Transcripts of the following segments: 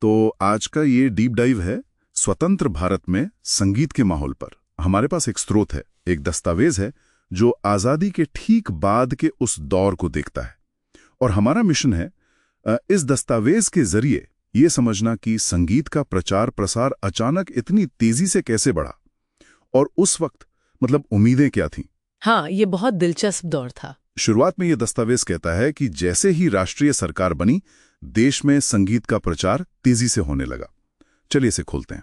तो आज का ये डीप डाइव है स्वतंत्र भारत में संगीत के माहौल पर। हमारे पास एक स्रोत है, एक दस्तावेज है जो आज़ादी के ठीक बाद के उस दौर को देखता है। और हमारा मिशन है इस दस्तावेज के जरिए ये समझना कि संगीत का प्रचार प्रसार अचानक इतनी तेजी से कैसे बढ़ा और उस वक्त मतलब उम्मीदें क्या थीं। हाँ, ये बहुत दिलचस्प दौर था। शुरुआत में ये दस्तावेज कहता है कि जैसे ही राष्ट्रीय सरकार बनी, देश में संगीत का प्रचार तेजी से होने लगा। चलिए इसे खोलते हैं।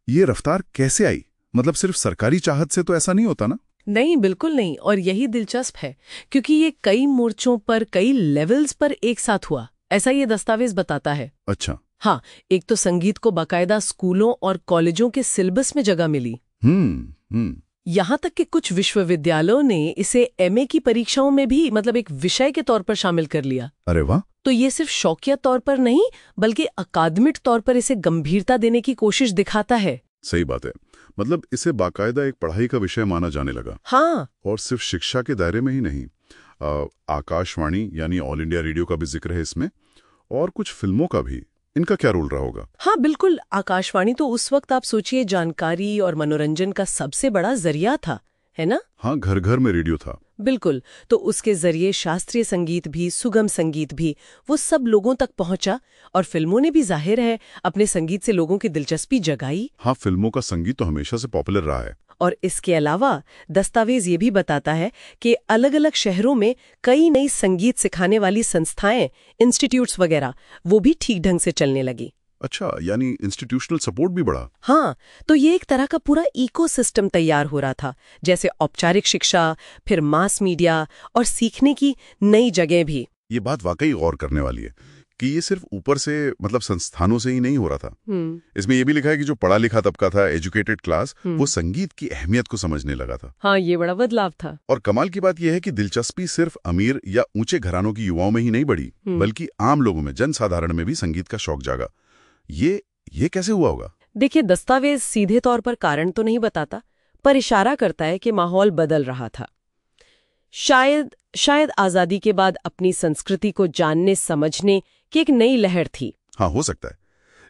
ये रफ्तार कैसे आई? मतलब सिर्फ सरकारी चाहत से तो ऐसा नहीं होता ना? नहीं, बिल्कुल नहीं। और यही दिलचस्प है क्योंकि ये कई मोर्चों पर, कई लेवल्स पर एक साथ हुआ, ऐसा ये दस्तावेज बताता है। अच्छा। हाँ, एक तो संगीत को बाकायदा स्कूलों और कॉलेजों के सिलेबस में जगह मिली। यहाँ तक कि कुछ विश्वविद्यालयों ने इसे एमए की परीक्षाओं में भी मतलब एक विषय के तौर पर शामिल कर लिया। अरे वाह! तो ये सिर्फ शौकिया तौर पर नहीं बल्कि अकादमिक तौर पर इसे गंभीरता देने की कोशिश दिखाता है। सही बात है। मतलब इसे बाकायदा एक पढ़ाई का विषय माना जाने लगा। हाँ। और सिर्फ शिक्षा के दायरे में ही नहीं, आकाशवाणी यानी ऑल इंडिया रेडियो का भी जिक्र है इसमें, और कुछ फिल्मों का भी। इनका क्या रोल रहा होगा? हाँ बिल्कुल, आकाशवाणी तो उस वक्त आप सोचिए जानकारी और मनोरंजन का सबसे बड़ा जरिया था, है ना? हाँ, घर घर में रेडियो था। बिल्कुल। तो उसके जरिए शास्त्रीय संगीत भी, सुगम संगीत भी, वो सब लोगों तक पहुंचा। और फिल्मों ने भी जाहिर है अपने संगीत से लोगों की दिलचस्पी जगाई। हाँ, फिल्मों का संगीत तो हमेशा से पॉपुलर रहा है। और इसके अलावा दस्तावेज ये भी बताता है कि अलग अलग शहरों में कई नई संगीत सिखाने वाली संस्थाएं, इंस्टीट्यूट्स वगैरह, वो भी ठीक ढंग से चलने लगी। अच्छा, यानी इंस्टीट्यूशनल सपोर्ट भी बढ़ा। हाँ, तो ये एक तरह का पूरा इकोसिस्टम तैयार हो रहा था, जैसे औपचारिक शिक्षा, फिर मास मीडिया और सीखने की नई जगह भी। ये बात वाकई गौर करने वाली है कि ये सिर्फ ऊपर से मतलब संस्थानों से ही नहीं हो रहा था। इसमें ये भी लिखा है कि जो पढ़ा लिखा तबका था, एजुकेटेड क्लास, वो संगीत की अहमियत को समझने लगा था। हाँ, ये बड़ा बदलाव था। और कमाल की बात यह है कि दिलचस्पी सिर्फ अमीर या ऊंचे घरानों की युवाओं में ही नहीं बढ़ी, बल्कि आम लोगों में, जनसाधारण में भी संगीत का शौक जागा। ये कैसे हुआ होगा? देखिए, दस्तावेज सीधे तौर पर कारण तो नहीं बताता, पर इशारा करता है कि माहौल बदल रहा था। शायद आजादी के बाद अपनी संस्कृति को जानने समझने की एक नई लहर थी। हाँ, हो सकता है,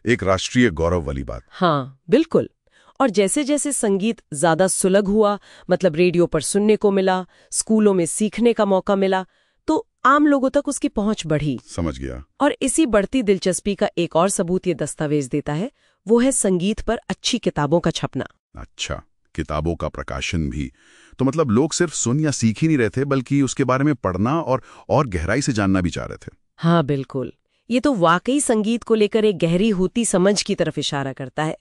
एक राष्ट्रीय गौरव वाली बात। हाँ बिल्कुल। और जैसे जैसे संगीत ज्यादा सुलभ हुआ, मतलब रेडियो पर सुनने को मिला, स्कूलों में सीखने का मौका मिला, तो आम लोगों तक उसकी पहुंच बढ़ी। समझ गया। और इसी बढ़ती दिलचस्पी का एक और सबूत ये दस्तावेज देता है, वो है संगीत पर अच्छी किताबों का छपना। अच्छा, किताबों का प्रकाशन भी। तो मतलब लोग सिर्फ सुन या सीख ही नहीं रहे थे, बल्कि उसके बारे में पढ़ना और गहराई से जानना भी चाह रहे थे। हाँ बिल्कुल, ये तो वाकई संगीत को लेकर एक गहरी होती समझ की तरफ इशारा करता है।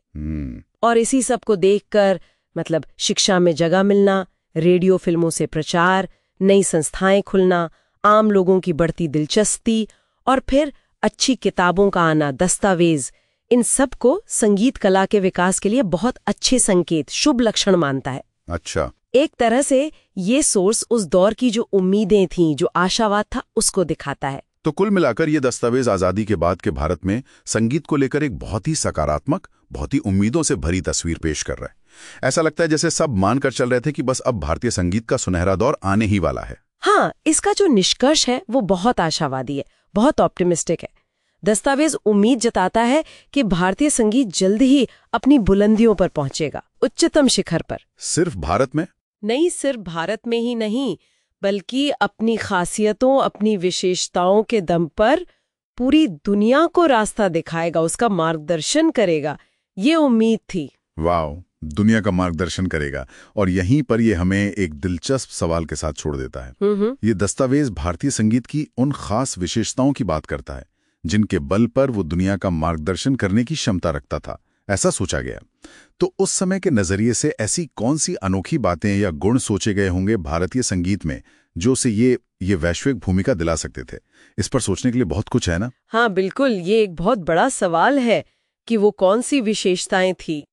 और इसी सब को देखकर मतलब शिक्षा में जगह मिलना, रेडियो फिल्मों से प्रचार, नई संस्थाएं खुलना, आम लोगों की बढ़ती दिलचस्पी और फिर अच्छी किताबों का आना, दस्तावेज, इन सब को संगीत कला के विकास के लिए बहुत अच्छे संकेत, शुभ लक्षण मानता है। अच्छा। एक तरह से ये सोर्स उस दौर की जो उम्मीदें थीं, जो आशावाद था, उसको दिखाता है। तो कुल मिलाकर ये दस्तावेज आजादी के बाद के भारत में संगीत को लेकर एक बहुत ही सकारात्मक, बहुत ही उम्मीदों से भरी तस्वीर पेश कर रहा है। ऐसा लगता है जैसे सब मानकर चल रहे थे कि बस अब भारतीय संगीत का सुनहरा दौर आने ही वाला है। हाँ, इसका जो निष्कर्ष है वो बहुत आशावादी है, बहुत ऑप्टिमिस्टिक है। दस्तावेज उम्मीद जताता है कि भारतीय संगीत जल्द ही अपनी बुलंदियों पर पहुंचेगा, उच्चतम शिखर पर। सिर्फ भारत में नहीं, सिर्फ भारत में ही नहीं, बल्कि अपनी खासियतों, अपनी विशेषताओं के दम पर पूरी दुनिया को रास्ता दिखाएगा, उसका मार्गदर्शन करेगा, ये उम्मीद थी। वाह, दुनिया का मार्गदर्शन करेगा। और यहीं पर ये हमें एक दिलचस्प सवाल के साथ छोड़ देता है। ये दस्तावेज भारतीय संगीत की उन खास विशेषताओं की बात करता है जिनके बल पर वो दुनिया का मार्गदर्शन करने की क्षमता रखता था, ऐसा सोचा गया। तो उस समय के नजरिए से ऐसी कौन सी अनोखी बातें या गुण सोचे गए होंगे भारतीय संगीत में जो उसे ये वैश्विक भूमिका दिला सकते थे? इस पर सोचने के लिए बहुत कुछ है ना? हाँ बिल्कुल, ये एक बहुत बड़ा सवाल है कि वो कौन सी विशेषताएं थी।